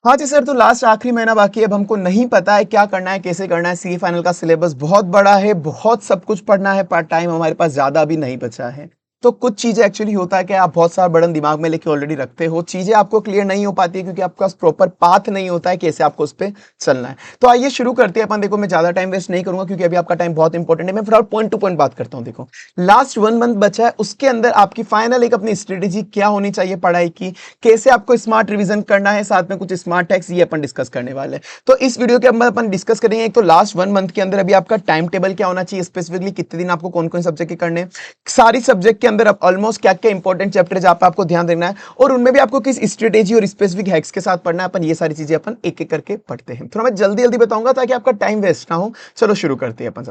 हाँ जी सर, तो लास्ट आखिरी महीना बाकी है। अब हमको नहीं पता है क्या करना है, कैसे करना है। सीए फाइनल का सिलेबस बहुत बड़ा है, बहुत सब कुछ पढ़ना है, पर टाइम हमारे पास ज़्यादा अभी नहीं बचा है। तो कुछ चीज़ें एक्चुअली होता है कि आप बहुत सारा बर्डन दिमाग में लेके ऑलरेडी रखते हो, चीज़ें आपको क्लियर नहीं हो पाती है क्योंकि आपके पास प्रॉपर पाथ नहीं होता है कैसे आपको उस पे चलना है। तो आइए शुरू करते हैं अपन। देखो, मैं ज़्यादा टाइम वेस्ट नहीं करूंगा क्योंकि अभी आपका टाइम बहुत इंपॉर्टेंट है। मैं फिर पॉइंट टू पॉइंट बात करता हूँ। देखो, लास्ट 1 मंथ बचा है, उसके अंदर आपकी फाइनल एक अपनी स्ट्रेटेजी क्या होनी चाहिए पढ़ाई की, कैसे आपको स्मार्ट रिवीजन करना है, साथ में कुछ स्मार्ट टैक्स, ये अपन डिस्कस करने वाले हैं। तो इस वीडियो के अंदर अपन डिस्कस करेंगे एक तो लास्ट 1 मंथ के अंदर अभी आपका टाइम टेबल क्या होना चाहिए, स्पेसिफिकली कितने दिन आपको कौन कौन सब्जेक्ट के करने हैं, सारी सब्जेक्ट के अंदर अब ऑलमोस्ट क्या क्या इंपॉर्टेंट चैप्टर है जहां पे आपको ध्यान देना है, और उनमें भी आपको किस स्ट्रेटेजी और स्पेसिफिक हैक्स के साथ पढ़ना है। अपन ये सारी चीजें अपन एक एक करके पढ़ते हैं। थोड़ा मैं जल्दी जल्दी बताऊंगा ताकि आपका टाइम वेस्ट ना हो। चलो शुरू करते हैं अपन।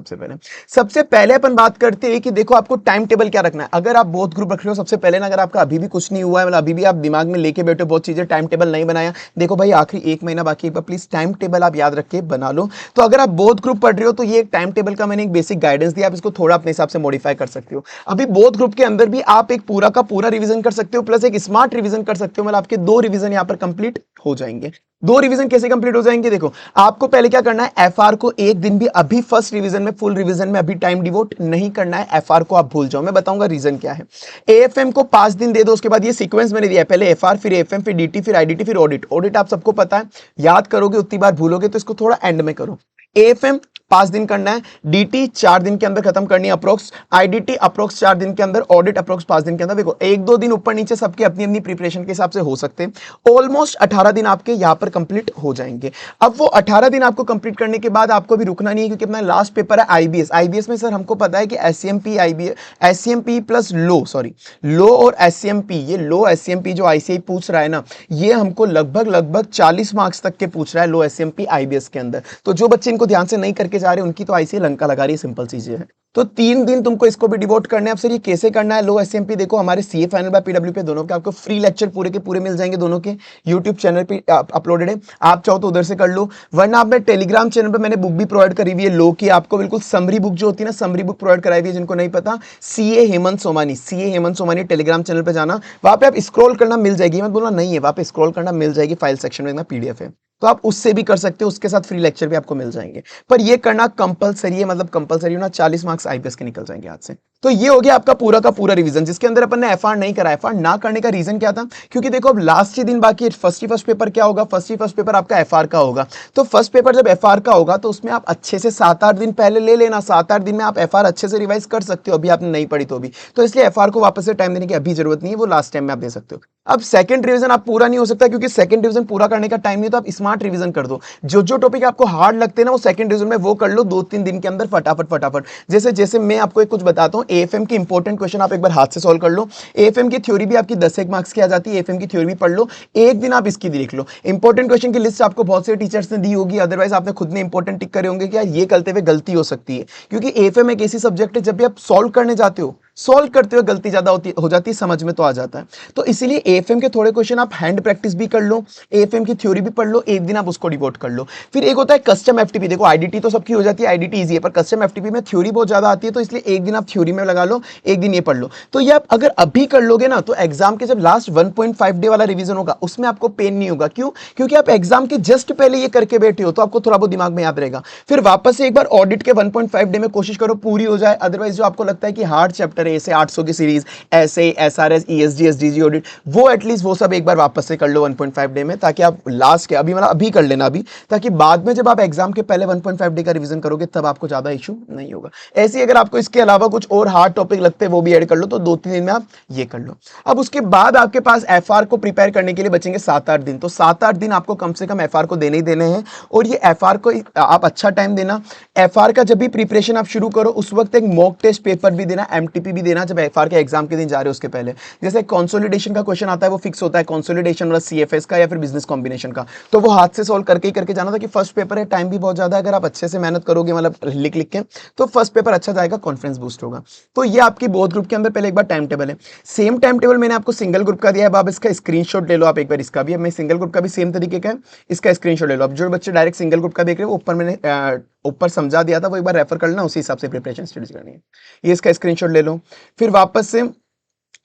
सबसे पहले अपन बात करते हैं कि देखो, आपको टाइम टेबल क्या रखना है। अगर आप बोथ ग्रुप रख रहे हो, सबसे पहले ना, अगर आपका अभी भी कुछ नहीं हुआ है, मतलब अभी भी आप दिमाग में लेके बैठे हो बहुत चीजें, टाइम टेबल नहीं बनाया, देखो भाई आखिरी 1 महीना बाकी है, प्लीज टाइम टेबल आप याद रख के बना लो। तो अगर आप बोथ ग्रुप पढ़ रहे हो तो ये एक टाइम टेबल का मैंने एक बेसिक गाइडेंस दिया, आप इसको थोड़ा अपने हिसाब से मॉडिफाई कर सकते हो। अभी बोथ ग्रुप के अंदर भी आप एक पूरा का पूरा रिवीजन कर सकते हो, प्लस एक स्मार्ट रिवीजन कर सकते हो। मतलब आपके 2 रिवीजन यहां पर कंप्लीट हो जाएंगे। 2 रिवीजन कैसे कंप्लीट हो जाएंगे? देखो, आपको पहले क्या करना है, एफआर को एक दिन भी अभी फर्स्ट रिवीजन में, फुल रिवीजन में अभी टाइम डिवोट नहीं करना है। एफआर को आप भूल जाओ, मैं बताऊंगा रीजन क्या है। एएफएम को 5 दिन दे दो, उसके बाद ये सीक्वेंस मैंने दिया है, पहले एफआर, फिर एएफएम, फिर डीटी, फिर आईडीटी, फिर ऑडिट। ऑडिट आप सबको पता है, याद करोगे उतनी बार भूलोगे, तो इसको थोड़ा एंड में करो। एएफएम 5 दिन करना है, डीटी 4 दिन के अंदर खत्म करनी है अप्रोक्स, आईडीटी अप्रोक्स 4 दिन के अंदर, ऑडिट अप्रोक्स 5 दिन के अंदर। देखो, 1-2 दिन ऊपर नीचे सबके अपनी अपनी प्रिपरेशन के हिसाब से हो सकते हैं। ऑलमोस्ट 18 दिन आपके यहां पर कंप्लीट हो जाएंगे। अब वो 18 दिन आपको कंप्लीट करने के बाद आपको भी रुकना नहीं है, क्योंकि अपना लास्ट पेपर है आईबीएस। आईबीएस में सर हमको पता है कि एससीएमपी, आईबीएस, एससीएमपी प्लस लो, सॉरी, लो और एससीएमपी, ये लो एससीएमपी जो आईसीआई पूछ रहा है ना, ये हमको लगभग लगभग 40 मार्क्स तक के पूछ रहा है लो एससीएमपी आईबीएस के अंदर। तो जो बच्चे इनको ध्यान से नहीं करके जा रहे, उनकी तो आईसीआई लंका लगा रही है, सिंपल चीजें हैं। तो 3 दिन तुमको इसको भी डिवोट करने हैं। अब सर ये कैसे करना है लो एसएमपी? देखो, हमारे सीए फाइनल बाय पीडब्ल्यू पे दोनों के आपको फ्री लेक्चर पूरे के पूरे मिल जाएंगे, दोनों के यूट्यूब चैनल पे अपलोडेड है। आप चाहो तो उधर से कर लो, वरना आपने टेलीग्राम चैनल पे मैंने बुक भी प्रोवाइड करी हुई है लो की, आपको बिल्कुल समरी बुक जो होती है ना, समरी बुक प्रोवाइड कराई हुई है। जिनको नहीं पता, CA Hemant Somani, CA Hemant Somani Telegram channel पे जाना, वहां पे आप स्क्रॉल करना मिल जाएगी, मत बोलना नहीं है, वहां पे स्क्रॉल करना मिल जाएगी, फाइल सेक्शन में पीडीएफ है, तो आप उससे भी कर सकते हो। उसके साथ फ्री लेक्चर भी आपको मिल जाएंगे। पर ये करना कंपलसरी है, मतलब कंपलसरी होना, 40 मार्क्स आईपीएस के निकल जाएंगे हाथ से। तो ये हो गया आपका पूरा का पूरा रिवीजन, जिसके अंदर अपन ने एफआर नहीं करा। एफआर ना करने का रीजन क्या था? क्योंकि देखो, अब लास्ट ही दिन बाकी है। फर्स्ट पेपर क्या होगा? फर्स्ट पेपर आपका एफआर का होगा। तो फर्स्ट पेपर जब एफआर का होगा तो उसमें आप अच्छे से 7-8 दिन पहले ले लेना। 7-8 दिन में आप एफआर अच्छे से रिवाइज कर सकते हो, अभी आपने नहीं पढ़ी तो भी। तो इसलिए एफआर को वापस से टाइम देने की अभी जरूरत नहीं है, वो लास्ट टाइम में आप दे सकते हो। अब सेकंड रिवीजन आप पूरा नहीं हो सकता, क्योंकि सेकंड रिवीजन पूरा करने का टाइम नहीं, तो आप स्मार्ट रिवीजन कर दो। जो जो टॉपिक आपको हार्ड लगते हैं ना, वो सेकंड रिवीजन में वो कर लो 2-3 दिन के अंदर, फटाफट फटाफट। जैसे जैसे मैं आपको एक कुछ बताता हूं, एएफएम के इंपॉर्टेंट क्वेश्चन आप एक बार हाथ से सॉल्व कर लो। एएफएम की थ्योरी भी आपकी 10 मार्क्स की आ जाती है, एएफएम की थ्योरी भी पढ़ लो। एक दिन आप इसकी देख लो। इंपॉर्टेंट क्वेश्चन की लिस्ट आपको बहुत से टीचर्स ने दी होगी, अदरवाइज आपने खुद ने इंपॉर्टेंट टिक करे होंगे कि यार ये करते हुए गलती हो सकती है। क्योंकि एएफएम एक ऐसी सब्जेक्ट है, जब भी आप सॉल्व करने जाते हो, सॉल्व करते हुए गलती ज्यादा हो जाती है, समझ में तो आ जाता है। तो इसीलिए एएफएम के थोड़े क्वेश्चन आप हैंड प्रैक्टिस भी कर लो, एएफएम की थ्योरी भी पढ़ लो, एक दिन आप उसको डिवोट कर लो। फिर एक होता है कस्टम एफटीपी। देखो, आईडीटी तो सबकी हो जाती है, आईडीटी इजी है, पर कस्टम एफटीपी में थ्योरी बहुत ज्यादा आती है, तो इसलिए एक दिन आप थ्योरी में लगा लो, एक दिन ये पढ़ लो। तो ये आप अगर अभी कर लोगे ना, तो एग्जाम के जब लास्ट 1.5 डे वाला रिवीजन होगा, उसमें आपको पेन नहीं होगा। क्यों? क्योंकि आप एग्जाम के जस्ट पहले ये करके बैठे हो, तो आपको थोड़ा बहुत दिमाग में याद रहेगा। फिर वापस से एक बार ऑडिट के 1.5 डे में कोशिश करो पूरी हो जाए। अदरवाइज जो आपको लगता है कि हार्ड चैप्टर है, ऐसे 800 की सीरीज, ऐसे एसआरएस, ईएसजी, एसडीजी ऑडिट, वो एटलीस्ट वो सब एक बार वापस से कर लो 1.5 डे में, ताकि आप लास्ट के अभी मतलब अभी कर लेना अभी, ताकि बाद में जब आप एग्जाम के पहले 1.5 डे का रिवीजन करोगे तब आपको ज्यादा इशू नहीं होगा। ऐसे अगर आपको इसके अलावा कुछ और हार्ड टॉपिक लगते हैं वो भी ऐड कर लो, तो 2-3 दिन में आप ये कर लो। अब उसके बाद आपके पास एफआर को प्रिपेयर करने के लिए बचेंगे 7-8 दिन। तो 7-8 दिन आपको कम से कम एफआर को देने ही देने हैं, और ये एफआर को आप अच्छा टाइम देना। एफआर का जब भी प्रिपरेशन आप शुरू करो, उस वक्त एक मॉक टेस्ट पेपर भी देना, एमटीपी भी देना, जब एफआर के एग्जाम के दिन जा रहे हो उसके पहले। जैसे कंसोलिडेशन का क्वेश्चन आता है, वो फिक्स होता है, कंसोलिडेशन वाला सीएफएस का या फिर बिजनेस कॉम्बिनेशन का, तो वो हाथ से सॉल्व करके ही करके जाना था। कि फर्स्ट पेपर है, टाइम भी बहुत ज्यादा है, अगर आप अच्छे से मेहनत करोगे, मतलब लिख लिख के, तो फर्स्ट पेपर अच्छा जाएगा, कॉन्फिडेंस बूस्ट होगा। तो ये आपकी बोथ ग्रुप के अंदर पहले एक बार टाइम टेबल है। सेम टाइम टेबल मैंने आपको सिंगल ग्रुप का दिया है, आप इसका स्क्रीनशॉट ले लो आप एक बार। इसका भी मैं सिंगल ग्रुप का भी सेम तरीके का है, इसका स्क्रीनशॉट ले लो। अब जो बच्चे डायरेक्ट सिंगल ग्रुप का देख रहे हो, ऊपर मैंने ऊपर समझा दिया था, वो एक बार रेफर कर लेना, उसी हिसाब से प्रिपरेशन स्टडीज करनी है। ये इसका स्क्रीनशॉट ले लो। फिर वापस से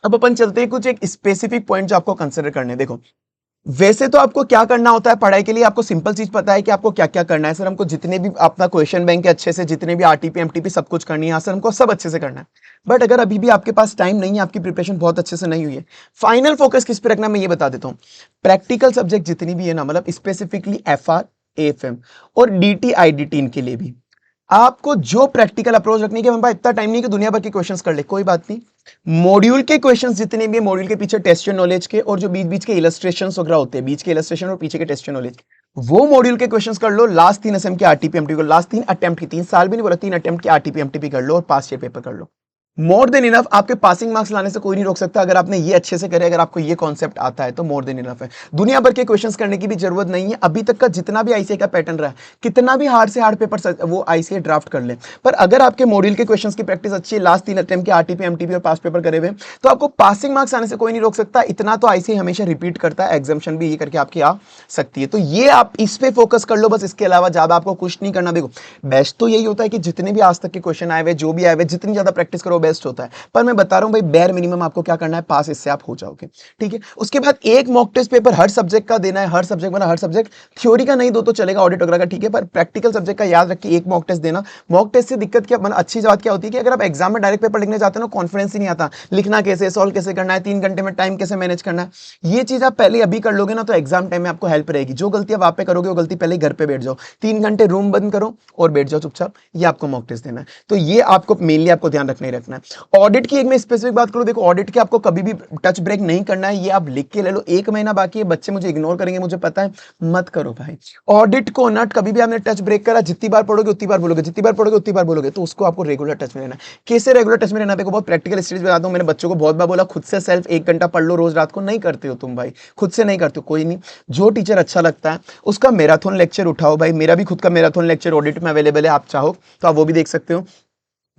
अब अपन चलते हैं कुछ एक स्पेसिफिक पॉइंट जो आपको कंसिडर करने हैं। देखो, वैसे तो आपको क्या करना होता है पढ़ाई के लिए, आपको सिंपल चीज पता है कि आपको क्या क्या करना है। सर हमको जितने भी अपना क्वेश्चन बैंक है अच्छे से, जितने भी आरटीपी एमटीपी सब कुछ करनी है सर, हमको सब अच्छे से करना है। बट अगर अभी भी आपके पास टाइम नहीं है, आपकी प्रिपरेशन बहुत अच्छे से नहीं हुई है, फाइनल फोकस किस पे रखना है मैं ये बता देता हूँ। प्रैक्टिकल सब्जेक्ट जितनी भी है ना, मतलब स्पेसिफिकली एफआर, एएफएम और डीटी आईडीटी, इनके लिए भी आपको जो प्रैक्टिकल अप्रोच रखनी है कि मेरे पास इतना टाइम नहीं कि दुनिया भर के क्वेश्चंस कर ले, कोई बात नहीं। मॉड्यूल के क्वेश्चंस जितने भी मॉड्यूल के पीछे टेक्सचुअल नॉलेज के और जो बीच बीच के इलस्ट्रेशंस वगैरह होते हैं, बीच के इलस्ट्रेशन और पीछे के टेक्सचुअल नॉलेज, वो मॉड्यूल के क्वेश्चंस कर लो। लास्ट 3 असेम के आरटीपी एमटीपी को, लास्ट 3 अटेम्प्ट की, 3 साल भी नहीं बोला, 3 अटेम्प्ट के आरटीपी एमटीपी कर लो और पास ईयर पेपर कर लो। More than enough. आपके पासिंग मार्क्स लाने से कोई नहीं रोक सकता अगर आपने ये अच्छे से करे, अगर आपको ये कॉन्सेप्ट आता है तो मोर देन इनफ है। दुनिया भर के क्वेश्चंस करने की भी जरूरत नहीं है। अभी तक का जितना भी आईसीए का पैटर्न रहा है, कितना भी हार्ड से हार्ड पेपर वो आईसीए ड्राफ्ट कर ले, पर अगर आपके मॉड्यूल के क्वेश्चंस की प्रैक्टिस अच्छी है, लास्ट 3 अटेम्प्ट के आरटीपी एमटीपी और पास पेपर करे हुए, तो आपको पासिंग मार्क्स आने से कोई नहीं रोक सकता। इतना तो आईसीए हमेशा रिपीट करता है, एग्जामिशन भी ये करके आपकी आ सकती है। तो ये आप इस पे फोकस कर लो बस, इसके अलावा ज्यादा आपको कुछ नहीं करना। देखो बेस्ट तो यही होता है कि जितने भी आज तक के क्वेश्चन आए हुए, जो भी आए हुए, जितनी ज्यादा प्रैक्टिस करो बेस्ट होता है। पर मैं बता रहा हूं भाई, बेयर मिनिमम आपको क्या करना है, पास, इससे आप हो जाओगे। ठीक है, उसके बाद एक मॉक टेस्ट पेपर हर सब्जेक्ट का देना है, हर सब्जेक्ट मतलब हर सब्जेक्ट, थ्योरी का नहीं दो तो चलेगा, ऑडिट वगैरह का ठीक है, पर प्रैक्टिकल सब्जेक्ट का याद रखिए एक मॉक टेस्ट देना। मॉक टेस्ट से दिक्कत क्या, मतलब अच्छी बात क्या होती है कि अगर आप एग्जाम में डायरेक्ट पेपर लिखने जाते हो ना, कॉन्फिडेंस ही नहीं आता, लिखना कैसे, सॉल्व कैसे करना है, 3 घंटे में टाइम कैसे मैनेज करना है। ये चीज आप पहले अभी कर लोगे ना तो एग्जाम टाइम में आपको हेल्प रहेगी। जो गलती आप पे करोगे वो गलती पहले घर पे बैठ जाओ, 3 घंटे रूम बंद करो और बैठ जाओ चुपचाप, ये आपको मॉक टेस्ट देना है। तो ये आपको मेनली आपको ध्यान रखना ही रखना है। ऑडिट की एक मैं स्पेसिफिक बात करूं, देखो ऑडिट के आपको कभी भी टच ब्रेक नहीं करना है, ये आप लिख के ले लो। 1 महीना बाकी है, बच्चे मुझे इग्नोर करेंगे मुझे पता है, मत करो भाई। ऑडिट को ना कभी भी आपने टच ब्रेक करा, जितनी बार पढ़ोगे उतनी बार बोलोगे, जितनी बार पढ़ोगे उतनी बार बोलोगे, तो उसको आपको रेगुलर टच में रहना है। कैसे रेगुलर टच में रहना, देखो बहुत प्रैक्टिकल स्टेज बताता हूं। मैंने बच्चों को बहुत बार बोला खुद से सेल्फ 1 घंटा पढ़ लो रोज रात को, नहीं करते हो तुम भाई, खुद से नहीं करते हो, कोई नहीं। जो टीचर अच्छा लगता है उसका मैराथन लेक्चर उठाओ भाई। मेरा भी खुद का मैराथन लेक्चर ऑडिट में अवेलेबल है, आप चाहो तो आप वो भी देख सकते हो।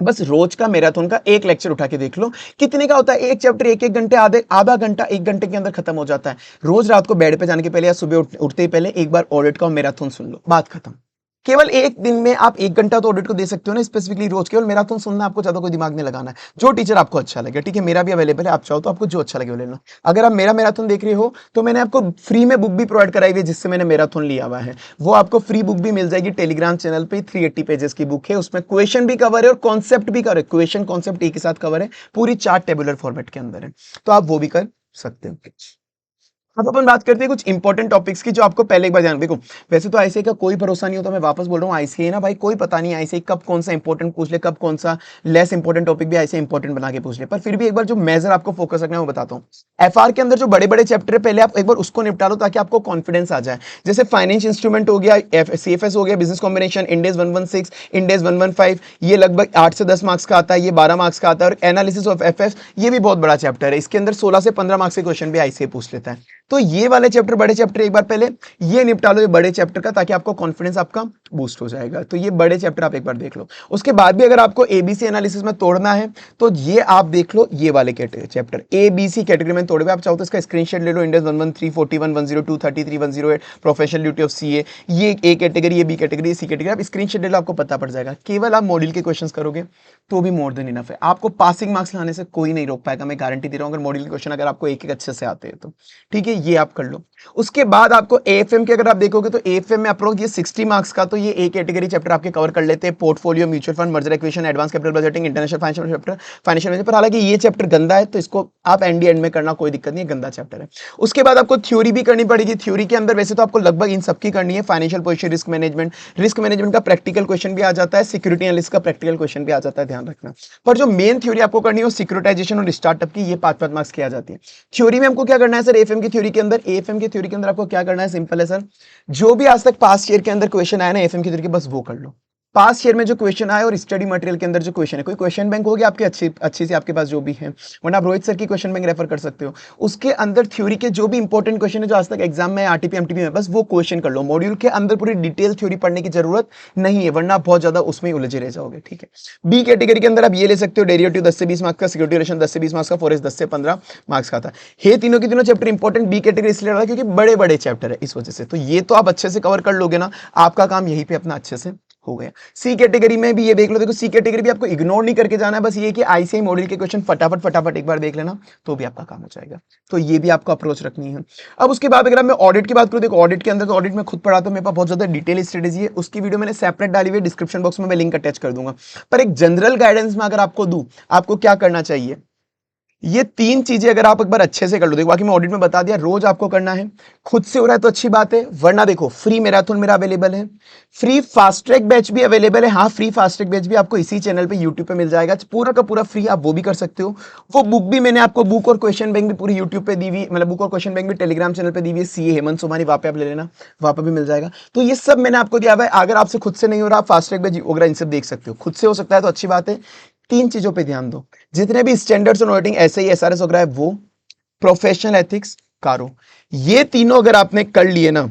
बस रोज का मैराथन का एक लेक्चर उठा के देख लो कितने का होता है। एक चैप्टर 1 घंटे, आधा घंटा 1 घंटे के अंदर खत्म हो जाता है। रोज रात को बेड पे जाने के पहले या सुबह उठते ही पहले एक बार ऑडिट का मैराथन सुन लो, बात खत्म। केवल एक दिन में आप 1 घंटा तो ऑडिट को दे सकते हो ना, स्पेसिफिकली रोज केवल मैराथन सुनना, आपको ज्यादा कोई दिमाग नहीं लगाना है। जो टीचर आपको अच्छा लगे, ठीक है, मेरा भी अवेलेबल है, आप चाहो तो आपको जो अच्छा लगे वो ले लो। अगर आप मेरा मैराथन देख रहे हो तो मैंने आपको फ्री में बुक भी प्रोवाइड कराई हुई है, जिससे मैंने मैराथन लिया हुआ है। वो आपको फ्री बुक भी मिल जाएगी टेलीग्राम चैनल पे। 380 पेजेस की बुक है, उसमें क्वेश्चन भी कवर है और कॉन्सेप्ट भी कवर है, क्वेश्चन कॉन्सेप्ट एक ही साथ कवर है, पूरी चार्ट टेबुलर फॉर्मेट के अंदर है, तो आप वो भी कर सकते हो। अब अपन बात करते हैं कुछ इंपॉर्टेंट टॉपिक्स की, जो आपको पहले एक बार जान। देखो वैसे तो आईसीए का कोई भरोसा नहीं होता, मैं वापस बोल रहा हूँ, आईसीए ना भाई कोई पता नहीं आईसीए कब कौन सा इंपॉर्टेंट पूछ ले, कब कौन सा लेस इंपॉर्टेंट टॉपिक भी आईसीए इंपॉर्टेंट बना के पूछ ले। पर फिर भी एक बार जो मेजर आपको फोकस रखना है वो बताता हूँ। एफआर के अंदर जो बड़े बड़े चैप्टर है, पहले आप एक बार उसको निपटा लो ताकि आपको कॉन्फिडेंस आ जाए। जैसे फाइनेंस इंस्ट्रूमेंट हो गया, सीएफएस हो गया, बिजनेस कॉम्बिनेशन, इंडेज 116, इंडेज 115, ये लगभग 8 से 10 मार्क्स का आता है, ये 12 मार्क्स का आता है। और एनालिसिस ऑफ एफएस, ये भी बहुत बड़ा चैप्टर है, इसके अंदर 16 से 15 मार्क्स के क्वेश्चन भी आईसीए पूछ लेता है। तो ये वाले चैप्टर, बड़े चैप्टर एक बार पहले ये निपटा लो, ये बड़े चैप्टर का, ताकि आपको कॉन्फिडेंस आपका बूस्ट हो जाएगा। तो ये बड़े चैप्टर आप एक बार देख लो। उसके बाद भी अगर आपको एबीसी एनालिसिस में तोड़ना है तो ये आप देख लो, ये वाले चैप्टर एबीसी कैटेगरी में तोड़े हुए। आप चाहो तो इसका स्क्रीनशॉट ले लो, index 113, 41, 102, 33, 108, professional duty of CA, ये ए कैटेगरी, ये बी कैटेगरी, ये सी कैटेगरी, आप स्क्रीनशॉट ले लो, आपको पता पड़ जाएगा। केवल आप मॉड्यूल के क्वेश्चंस करोगे तो भी मोर देन इनफ है, आपको पासिंग मार्क्स लाने से कोई नहीं रोक पाएगा, मैं गारंटी दे रहा हूं। अगर मॉड्यूल के क्वेश्चन अगर आपको एक एक अच्छे से आते हैं तो ठीक है, ये आप कर लो। उसके बाद आपको एएफएम के अगर आप देखोगे तो एएफएम में अप्रोक्स ये 60 मार्क्स का, तो ये एक कैटेगरी चैप्टर आपके कवर कर लेते हैं, portfolio, mutual fund, merger acquisition, advance capital budgeting, international financial chapter, financial. पर हालांकि ये चैप्टर गंदा है तो इसको आप एंड में करना, कोई दिक्कत नहीं है, गंदा चैप्टर है। उसके बाद आपको थ्योरी भी करनी पड़ेगी। थ्योरी के अंदर वैसे तो आपको लगभग इन सबकी करनी है, फाइनेंशियल पोजीशन, रिस्क मैनेजमेंट का प्रैक्टिकल क्वेश्चन भी आ जाता है, सिक्योरिटी एनालिस्ट का प्रैक्टिकल क्वेश्चन भी आ जाता है, ध्यान रखना। पर जो मेन थ्योरी आपको करनी है वो सिक्योरिटाइजेशन और स्टार्टअप की, ये 5-5 मार्क्स की आ जाती है। थ्योरी में हमको क्या करना है सर, एएफएम की थ्योरी के अंदर, एएफएम की थ्योरी के अंदर आपको क्या करना है, सिंपल है सर, जो भी आज तक पास्ट ईयर के अंदर क्वेश्चन आया ना एफएम की तरीके, बस वो कर लो। पास्ट ईयर में जो क्वेश्चन आए और स्टडी मटेरियल के अंदर जो क्वेश्चन है, कोई क्वेश्चन बैंक होगी आपके अच्छी अच्छी से आपके पास जो भी है, वरना आप रोहित सर की क्वेश्चन बैंक रेफर कर सकते हो। उसके अंदर थ्योरी के जो भी इंपॉर्टेंट क्वेश्चन है जो आज तक एग्जाम में आरटीपी एमटीपी में, बस वो क्वेश्चन कर लो। मॉड्यूल के अंदर पूरी डिटेल थ्योरी पढ़ने की जरूरत नहीं है, वरना आप बहुत ज्यादा उसमें उलझे रह जाओगे। ठीक है, बी कैटेगरी के अंदर आप ये ले सकते हो, डेरिवेटिव 10 से 20 मार्क्स का, सिक्योरिटी रिलेशन 10 से 20 मार्क्स का, फॉरेस्ट 10 से 15 मार्क्स का था। ये तीनों के तीनों चैप्टर इंपॉर्टेंट बी कैटेगरी इसलिए क्योंकि बड़े बड़े चैप्टर है इस वजह से। तो ये तो आप अच्छे से कवर कर लोगे ना, आपका काम यहीं पे अपना अच्छे से हो गया। सी कैटेगरी में भी ये देख लो, देखो सी कैटेगरी भी आपको इग्नोर नहीं करके जाना है, बस ये कि आईसीआई मॉडल के क्वेश्चन फटाफट फटाफट एक बार देख लेना तो भी आपका काम हो जाएगा। तो ये भी आपको अप्रोच रखनी है। अब उसके बाद अगर मैं ऑडिट की बात करूं, देखो ऑडिट के अंदर तो ऑडिट में खुद पढ़ाता हूं, मेरे पास बहुत ज्यादा डिटेल स्ट्रेटेजी है, उसकी वीडियो मैंने सेपरेट डाली हुई है, डिस्क्रिप्शन बॉक्स में मैं लिंक अटैच कर दूंगा। पर एक जनरल गाइडेंस में अगर आपको दूं, आपको क्या करना चाहिए, ये तीन चीजें अगर आप एक बार अच्छे से कर लो, देखो बाकी मैं ऑडिट में बता दिया, रोज आपको करना है, खुद से हो रहा है तो अच्छी बात है, वरना देखो फ्री मैराथन मेरा अवेलेबल है, फ्री फास्ट ट्रैक बैच भी अवेलेबल है। हाँ, फ्री फास्ट ट्रैक बैच भी आपको इसी चैनल पे यूट्यूब पे मिल जाएगा, पूरा का पूरा फ्री, आप वो भी कर सकते हो। वो बुक भी मैंने आपको, बुक और क्वेश्चन बैंक भी पूरी यूट्यूब पे दी हुई, मतलब बुक और क्वेश्चन बैंक भी टेलीग्राम चैनल पे दी हुई है, सीए हेमंत सोमानी, वहां पे आप ले लेना, वहां पर भी मिल जाएगा। तो ये सब मैंने आपको दिया हुआ है, अगर आपसे खुद से नहीं हो रहा, आप फास्ट ट्रैक बैच वगैरह इन सब देख सकते हो, खुद से हो सकता है तो अच्छी बात है। तीन चीजों पे ध्यान दो, जितने भी स्टैंडर्ड्स ऑन ऑडिटिंग ऐसे ही एसआरएस वगैरह है वो, प्रोफेशनल एथिक्स, कारो, ये तीनों अगर आपने कर लिए ना,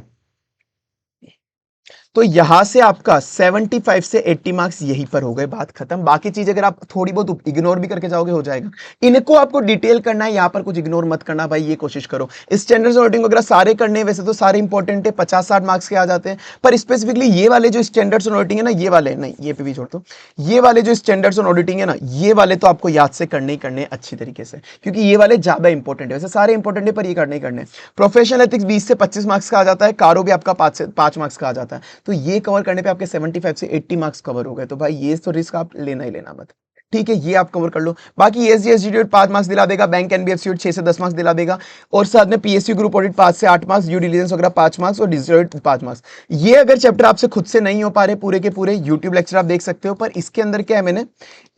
तो यहां से आपका 75 से 80 मार्क्स यहीं पर हो गए, बात खत्म। बाकी चीज अगर आप थोड़ी बहुत इग्नोर भी करके जाओगे हो जाएगा। इनको आपको डिटेल करना है, यहां पर कुछ इग्नोर मत करना भाई, ये कोशिश करो। स्टैंडर्ड्स ऑडिटिंग वगैरह सारे करने हैं, वैसे तो सारे इंपॉर्टेंट है, 50-60 मार्क्स के आ जाते हैं, पर स्पेसिफिकली ये वाले जो स्टैंडर्ड्स ऑडिटिंग है ना, ये वाले नहीं, ये पे भी छोड़ दो, ये वाले जो स्टैंडर्ड्स ऑन ऑडिटिंग है ना, ये वाले तो आपको याद से करने ही करने हैं अच्छी तरीके से, क्योंकि ये वाले ज्यादा इंपॉर्टेंट है, वैसे सारे इंपॉर्टेंट है पर ये करने ही करने। प्रोफेशनल एथिक्स 20 से 25 मार्क्स का आ जाता है, कारो भी आपका 5 मार्क्स का आ जाता है, तो ये कवर करने पे आपके 75 से 80 मार्क्स कवर हो गए, तो भाई ये तो रिस्क आप लेना ही लेना मत। ठीक है, ये आप कवर कर लो। बाकी एसजी एसडीटी 5 मार्क्स दिला देगा, बैंक एनबीएफसी 6 से 10 मार्क्स दिला देगा, और साथ में पीएसयू ग्रुप ऑडिट 5 से 8 मार्क्स, ड्यू डिलिजेंस वगैरह 5 मार्क्स, और डिजिटल 5 मार्क्स। ये अगर चैप्टर आपसे खुद से नहीं हो पा रहे पूरे के पूरे, यूट्यूब लेक्चर आप देख सकते हो, पर इसके अंदर क्या है, मैंने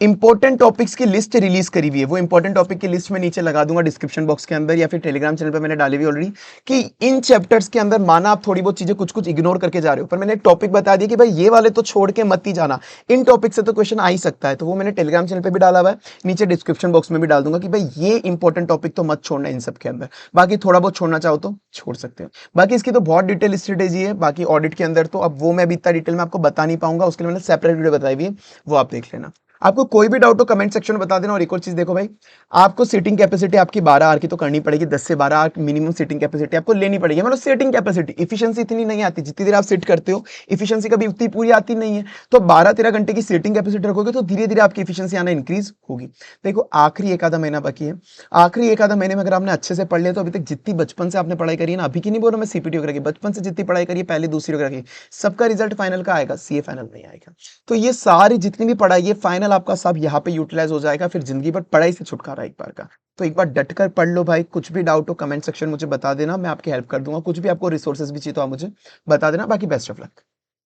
इंपॉर्टेंट टॉपिक्स की लिस्ट रिलीज करी हुई है, वो इंपॉर्टेंट टॉपिक की लिस्ट में नीचे लगा दूंगा डिस्क्रिप्शन बॉक्स के अंदर, या फिर टेलीग्राम चैनल पर मैंने डाली हुई ऑलरेडी, कि इन चैप्टर्स के अंदर माना आप थोड़ी बहुत चीजें कुछ कुछ इग्नोर करके जा रहे हो, पर मैंने टॉपिक बता दिया कि भाई ये वाले तो छोड़ के मत ही जाना, इन टॉपिक से तो क्वेश्चन आ ही सकता है, तो वो मैंने टेलीग्राम चैनल पे भी डाला हुआ है, नीचे डिस्क्रिप्शन बॉक्स में भी डाल दूंगा कि भाई ये इंपॉर्टेंट टॉपिक तो मत छोड़ना इन सब के अंदर। बाकी थोड़ा बहुत छोड़ना चाहो तो छोड़ सकते हो। बाकी इसकी तो बहुत डिटेल स्ट्रेटेजी है बाकी ऑडिट के अंदर, तो अब वो मैं भी इतना डिटेल में आपको बता नहीं पाऊंगा, उसके लिए मैंने सेपरेट वीडियो बताई हुई है, वो आप देख लेना। आपको कोई भी डाउट हो कमेंट सेक्शन में बता देना। और एक और चीज देखो भाई, आपको सीटिंग कैपेसिटी आपकी 12 आवर की तो करनी पड़ेगी, 10 से 12 आवर मिनिमम सीटिंग कैपेसिटी आपको लेनी पड़ेगी। मतलब सीटिंग कैपेसिटी, इफिशिएंसी इतनी नहीं आती, जितनी देर आप सिट करते हो इफिशिएंसी कभी उतनी पूरी आती नहीं है, तो 12-13 घंटे की सीटिंग कैपेसिटी रखोगे तो धीरे धीरे आपकी इफिशिएंसी आना इंक्रीज होगी। देखो आखिरी एक आधा महीना बाकी है, आखिरी एक आधा महीने में अगर आपने अच्छे से पढ़ लिया तो अभी तक जितनी बचपन से आपने पढ़ाई करी है ना, अभी की नहीं बोल रहा मैं सीपीटी वगैरह की, बचपन से जितनी पढ़ाई करी है पहले दूसरी वगैरह की, सबका रिजल्ट फाइनल का आएगा, सीए फाइनल नहीं आएगा। तो ये सारी जितनी भी पढ़ाई है फाइनल आपका सब यहाँ पे यूटिलाइज हो जाएगा, फिर जिंदगी भर पढ़ाई से छुटकारा एक बार का। तो एक बार डट कर पढ़ लो भाई, कुछ भी डाउट हो कमेंट सेक्शन मुझे बता देना, मैं आपकी हेल्प कर दूंगा, कुछ भी आपको रिसोर्सेज भी चाहिए तो आप मुझे बता देना। बाकी बेस्ट ऑफ लक।